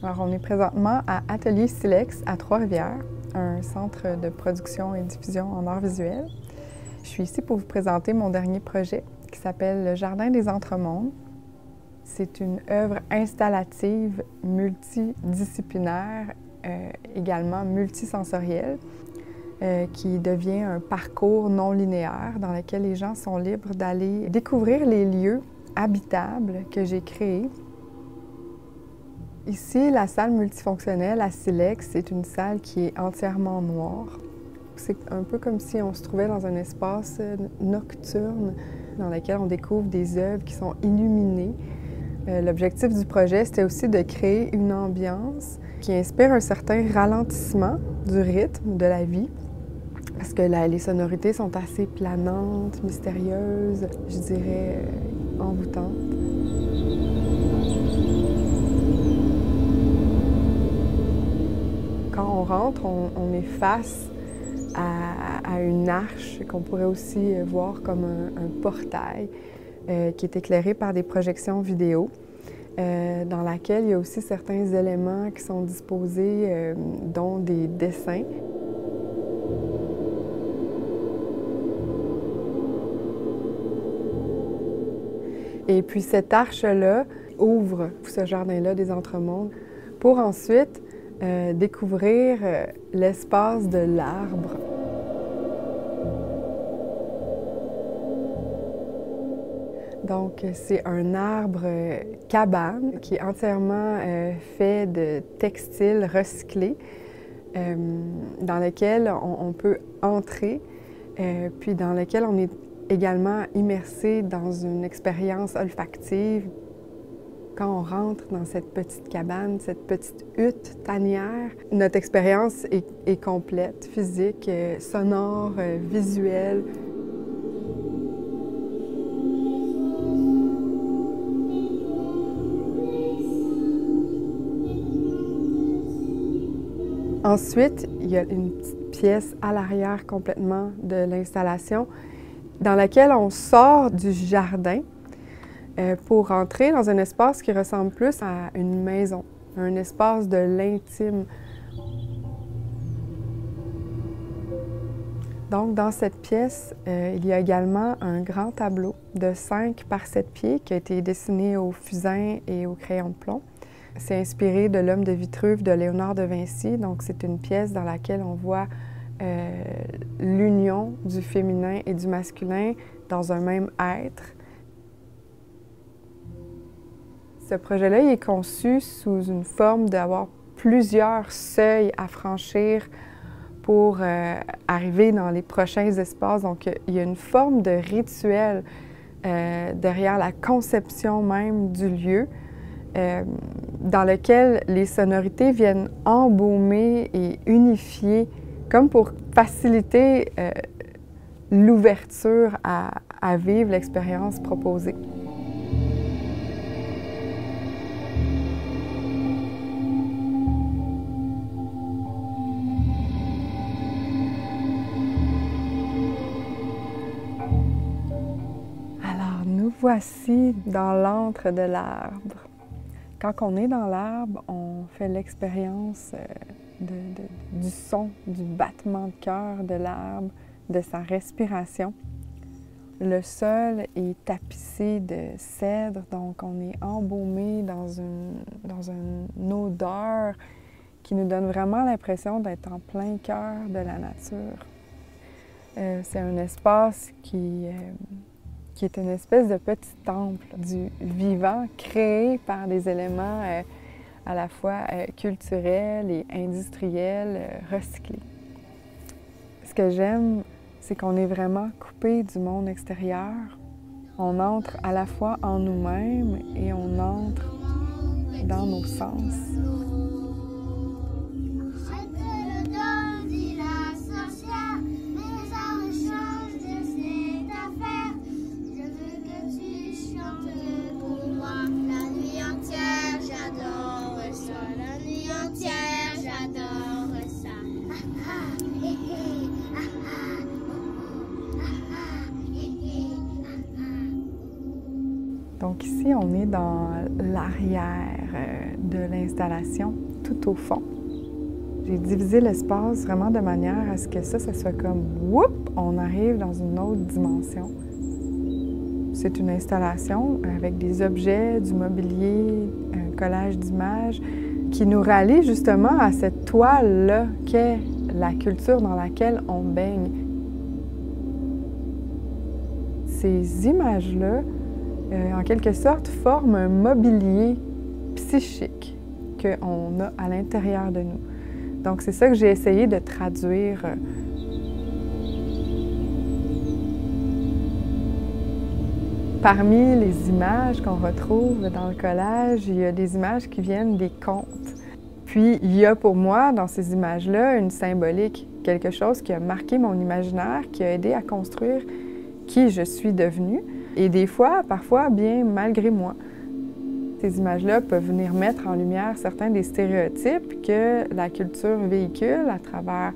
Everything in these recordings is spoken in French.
Alors, on est présentement à Atelier Silex à Trois-Rivières, un centre de production et diffusion en arts visuels. Je suis ici pour vous présenter mon dernier projet qui s'appelle Le Jardin des Entremondes. C'est une œuvre installative multidisciplinaire, également multisensorielle, qui devient un parcours non linéaire dans lequel les gens sont libres d'aller découvrir les lieux habitables que j'ai créés. Ici, la salle multifonctionnelle à Silex, c'est une salle qui est entièrement noire. C'est un peu comme si on se trouvait dans un espace nocturne dans lequel on découvre des œuvres qui sont illuminées. L'objectif du projet, c'était aussi de créer une ambiance qui inspire un certain ralentissement du rythme de la vie, parce que les sonorités sont assez planantes, mystérieuses, je dirais envoûtantes. Quand on rentre, on est face à une arche qu'on pourrait aussi voir comme un portail qui est éclairé par des projections vidéo, dans laquelle il y a aussi certains éléments qui sont disposés, dont des dessins. Et puis cette arche-là ouvre ce jardin-là des Entremondes pour ensuite découvrir l'espace de l'arbre. Donc, c'est un arbre cabane qui est entièrement fait de textiles recyclés, dans lequel on peut entrer, puis dans lequel on est également immersé dans une expérience olfactive. Quand on rentre dans cette petite cabane, cette petite hutte tanière, notre expérience est complète, physique, sonore, visuelle. Ensuite, il y a une petite pièce à l'arrière complètement de l'installation dans laquelle on sort du jardin pour entrer dans un espace qui ressemble plus à une maison, un espace de l'intime. Donc, dans cette pièce, il y a également un grand tableau de 5 par 7 pieds qui a été dessiné au fusain et au crayon de plomb. C'est inspiré de L'Homme de Vitruve de Léonard de Vinci. Donc, c'est une pièce dans laquelle on voit l'union du féminin et du masculin dans un même être. Ce projet-là, il est conçu sous une forme d'avoir plusieurs seuils à franchir pour arriver dans les prochains espaces. Donc, il y a une forme de rituel derrière la conception même du lieu, dans lequel les sonorités viennent embaumer et unifier, comme pour faciliter l'ouverture à vivre l'expérience proposée. Alors, nous voici dans l'antre de l'arbre. Quand on est dans l'arbre, on fait l'expérience du son, du battement de cœur de l'arbre, de sa respiration. Le sol est tapissé de cèdre, donc on est embaumé dans une odeur qui nous donne vraiment l'impression d'être en plein cœur de la nature. C'est un espace qui est une espèce de petit temple du vivant créé par des éléments à la fois culturels et industriels recyclés. Ce que j'aime, c'est qu'on est vraiment coupé du monde extérieur. On entre à la fois en nous-mêmes et on entre dans nos sens. Donc ici, on est dans l'arrière de l'installation, tout au fond. J'ai divisé l'espace vraiment de manière à ce que ça soit comme « whoop », on arrive dans une autre dimension. C'est une installation avec des objets, du mobilier, un collage d'images qui nous rallie justement à cette toile-là qu'est la culture dans laquelle on baigne. Ces images-là, en quelque sorte, forment un mobilier psychique qu'on a à l'intérieur de nous. Donc, c'est ça que j'ai essayé de traduire. Parmi les images qu'on retrouve dans le collage, il y a des images qui viennent des contes. Puis, il y a pour moi, dans ces images-là, une symbolique, quelque chose qui a marqué mon imaginaire, qui a aidé à construire qui je suis devenue. Et des fois, parfois, bien malgré moi. Ces images-là peuvent venir mettre en lumière certains des stéréotypes que la culture véhicule à travers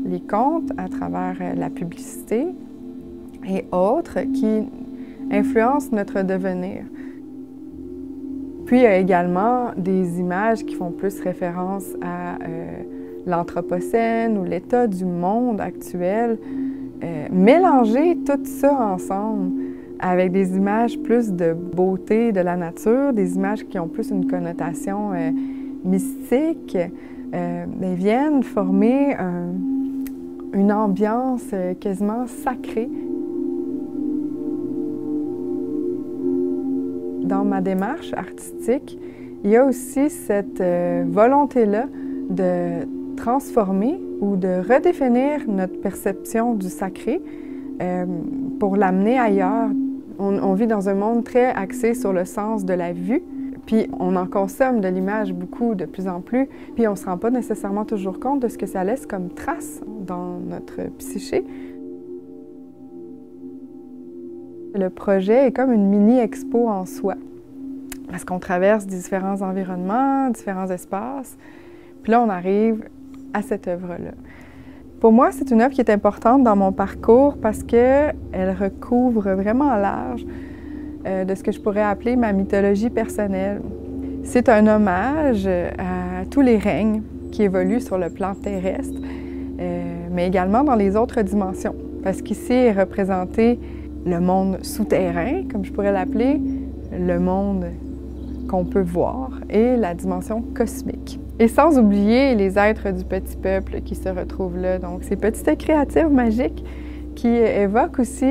les contes, à travers la publicité et autres qui influencent notre devenir. Puis, il y a également des images qui font plus référence à l'Anthropocène ou l'état du monde actuel. Mélanger tout ça ensemble avec des images plus de beauté de la nature, des images qui ont plus une connotation mystique, viennent former une ambiance quasiment sacrée. Dans ma démarche artistique, il y a aussi cette volonté-là de transformer ou de redéfinir notre perception du sacré pour l'amener ailleurs. On vit dans un monde très axé sur le sens de la vue, puis on en consomme de l'image beaucoup, de plus en plus, puis on ne se rend pas nécessairement toujours compte de ce que ça laisse comme trace dans notre psyché. Le projet est comme une mini-expo en soi, parce qu'on traverse différents environnements, différents espaces, puis là, on arrive à cette œuvre-là. Pour moi, c'est une œuvre qui est importante dans mon parcours parce qu'elle recouvre vraiment large de ce que je pourrais appeler ma mythologie personnelle. C'est un hommage à tous les règnes qui évoluent sur le plan terrestre, mais également dans les autres dimensions. Parce qu'ici est représenté le monde souterrain, comme je pourrais l'appeler, le monde qu'on peut voir, et la dimension cosmique. Et sans oublier les êtres du petit peuple qui se retrouvent là. Donc, ces petites créatures magiques qui évoquent aussi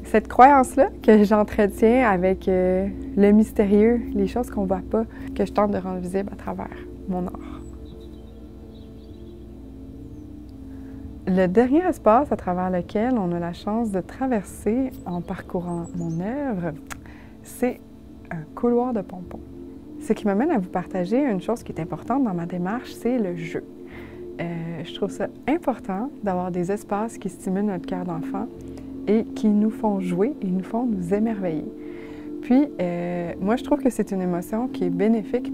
cette croyance-là que j'entretiens avec le mystérieux, les choses qu'on ne voit pas, que je tente de rendre visibles à travers mon art. Le dernier espace à travers lequel on a la chance de traverser en parcourant mon œuvre, c'est un couloir de pompons. Ce qui m'amène à vous partager une chose qui est importante dans ma démarche, c'est le jeu. Je trouve ça important d'avoir des espaces qui stimulent notre cœur d'enfant et qui nous font jouer et nous font nous émerveiller. Puis, moi, je trouve que c'est une émotion qui est bénéfique,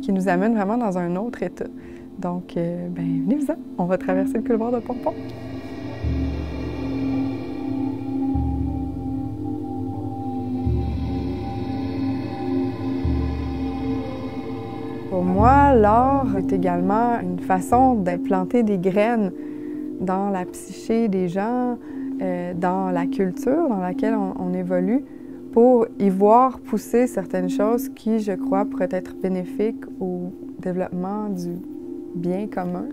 qui nous amène vraiment dans un autre état. Donc, venez-vous-en, on va traverser le couloir de pompons. Pour moi, l'art est également une façon d'implanter des graines dans la psyché des gens, dans la culture dans laquelle on évolue, pour y voir pousser certaines choses qui, je crois, pourraient être bénéfiques au développement du bien commun.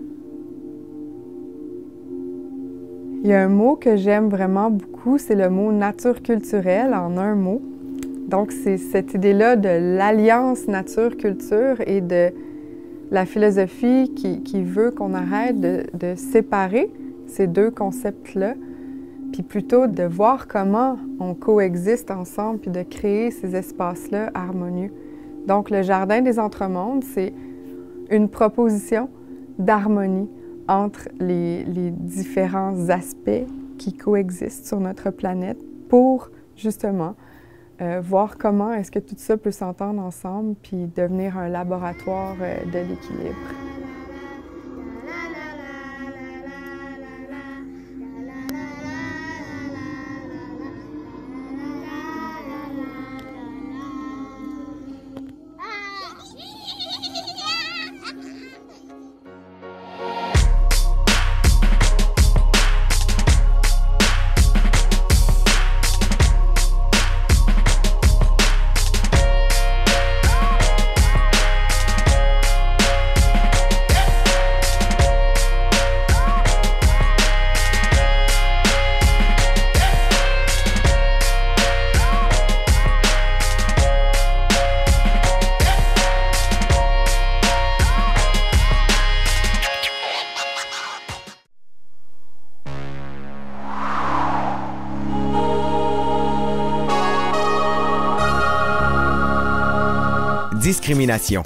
Il y a un mot que j'aime vraiment beaucoup, c'est le mot « nature culturelle » en un mot. Donc, c'est cette idée-là de l'alliance nature-culture et de la philosophie qui veut qu'on arrête de séparer ces deux concepts-là, puis plutôt de voir comment on coexiste ensemble, puis de créer ces espaces-là harmonieux. Donc, le Jardin des Entremondes, c'est une proposition d'harmonie entre les différents aspects qui coexistent sur notre planète pour, justement, voir comment est-ce que tout ça peut s'entendre ensemble puis devenir un laboratoire de l'équilibre. Discrimination.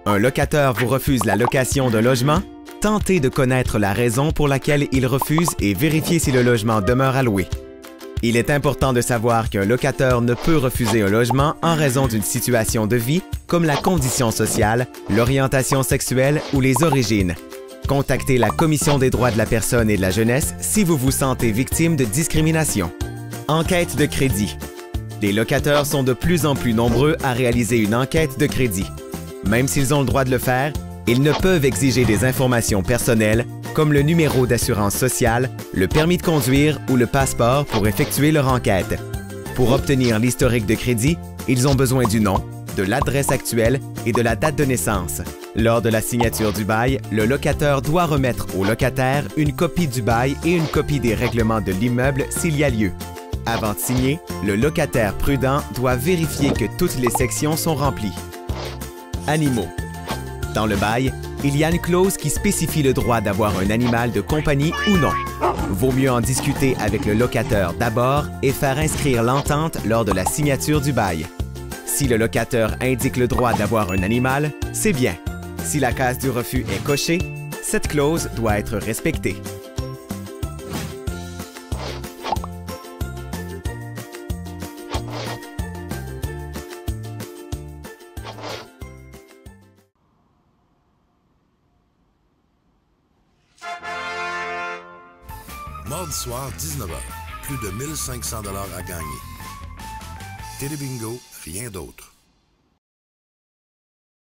Un locataire vous refuse la location d'un logement? Tentez de connaître la raison pour laquelle il refuse et vérifiez si le logement demeure à louer. Il est important de savoir qu'un locataire ne peut refuser un logement en raison d'une situation de vie comme la condition sociale, l'orientation sexuelle ou les origines. Contactez la Commission des droits de la personne et de la jeunesse si vous vous sentez victime de discrimination. Enquête de crédit. Les locataires sont de plus en plus nombreux à réaliser une enquête de crédit. Même s'ils ont le droit de le faire, ils ne peuvent exiger des informations personnelles comme le numéro d'assurance sociale, le permis de conduire ou le passeport pour effectuer leur enquête. Pour obtenir l'historique de crédit, ils ont besoin du nom, de l'adresse actuelle et de la date de naissance. Lors de la signature du bail, le locataire doit remettre au locataire une copie du bail et une copie des règlements de l'immeuble s'il y a lieu. Avant de signer, le locataire prudent doit vérifier que toutes les sections sont remplies. Animaux. Dans le bail, il y a une clause qui spécifie le droit d'avoir un animal de compagnie ou non. Vaut mieux en discuter avec le locataire d'abord et faire inscrire l'entente lors de la signature du bail. Si le locataire indique le droit d'avoir un animal, c'est bien. Si la case du refus est cochée, cette clause doit être respectée. Mardi soir, 19h. Plus de 1500 $ à gagner. Télébingo, rien d'autre.